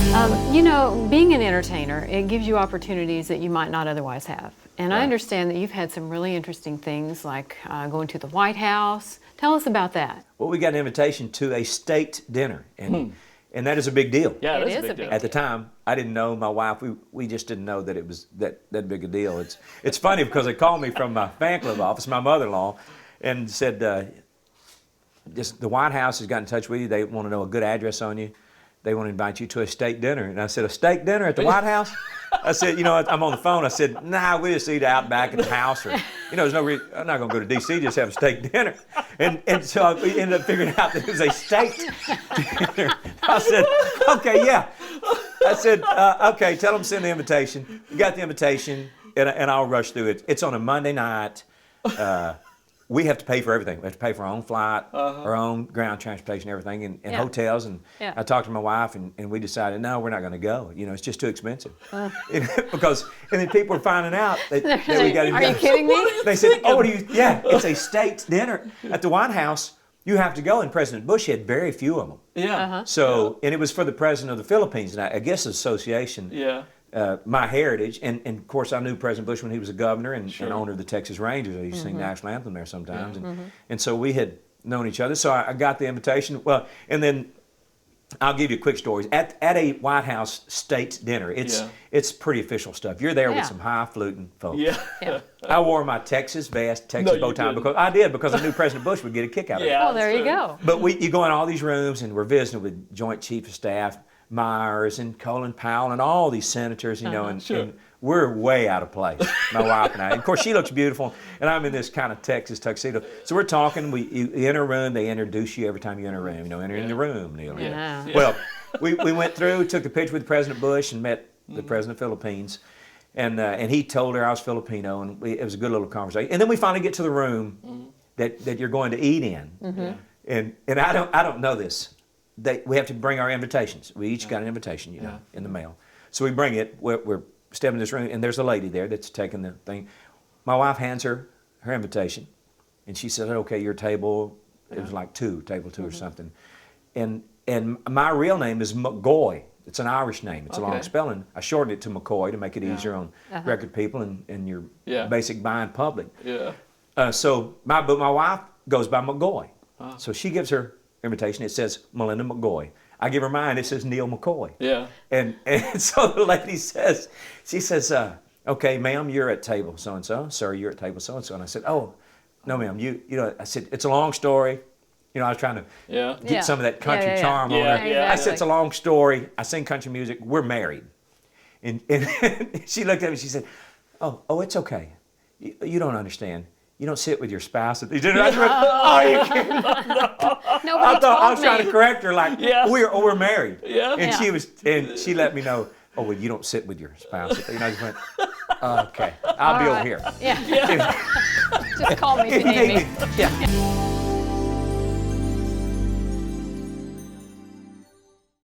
You know, being an entertainer, it gives you opportunities that you might not otherwise have. And I understand that you've had some really interesting things like going to the White House. Tell us about that. Well, we got an invitation to a state dinner, and that is a big deal. Yeah, It it is is a big deal. At the time, I didn't know, my wife, we just didn't know that it was that big a deal. It's funny because they called me from my fan club office, my mother-in-law, and said, just the White House has got in touch with you. They want to know a good address on you. They want to invite you to a state dinner. And I said, a state dinner at the White House? I said, you know, I'm on the phone. I said, nah, we just eat out back at the house. Or, you know, there's no reason, I'm not going to go to D.C., just have a state dinner. And so we ended up figuring out that it was a state dinner. I said, okay, yeah. I said, okay, tell them to send the invitation. You got the invitation, and I'll rush through it. It's on a Monday night. We have to pay for everything. We have to pay for our own flight, our own ground transportation, everything, and hotels. And I talked to my wife, and we decided, no, we're not going to go. You know, it's just too expensive. Because, and then people were finding out that we got to. Are you kidding me? They said, oh, it's a state dinner at the White House. You have to go. And President Bush had very few of them. Yeah. So, and it was for the president of the Philippines, and I guess the association. Yeah. My heritage, and of course I knew President Bush when he was a governor and owner of the Texas Rangers. I used to sing the national anthem there sometimes, and so we had known each other. So I got the invitation. Well, and then I'll give you a quick story. At a White House state dinner, it's pretty official stuff. You're there with some highfalutin folks. Yeah. I wore my Texas vest, Texas bow tie because I knew President Bush would get a kick out of it. Well, there you go. But you go in all these rooms, and we're visiting with Joint Chief of Staff Myers and Colin Powell and all these senators, you know, and we're way out of place, my wife and I. And of course, she looks beautiful, and I'm in this kind of Texas tuxedo. So we're talking. You enter a room. They introduce you every time you enter a room. You know, enter in the room, Neal. Yeah. Well, we went through, took a picture with President Bush, and met the President of the Philippines, and he told her I was Filipino, and it was a good little conversation. And then we finally get to the room that you're going to eat in, and I don't know this. We have to bring our invitations. We each got an invitation, you know, in the mail. So we bring it. We're stepping in this room, and there's a lady there that's taking the thing. My wife hands her invitation, and she said, "Okay, your table." It was like table two or something. And my real name is McCoy. It's an Irish name. It's a long spelling. I shortened it to McCoy to make it easier on record people and your basic buying public. Yeah. But my wife goes by McCoy. So she gives her invitation. It says Melinda McCoy. I give her mine. It says Neal McCoy. Yeah. And so the lady says, okay, ma'am, you're at table so and so. Sir, you're at table so and so. And I said, oh, no, ma'am. You know. I said it's a long story. You know, I was trying to get some of that country charm on her. Exactly. I said it's a long story. I sing country music. We're married. And she looked at me. She said, oh, it's okay. You don't understand. You don't sit with your spouse at the dinner. Oh, you kidding? I was trying to correct her, like we're married. Yeah. And she let me know. Oh, well, you don't sit with your spouse. You know, I just went, okay, I'll be over here. Yeah. Just call me if you need me. Yeah.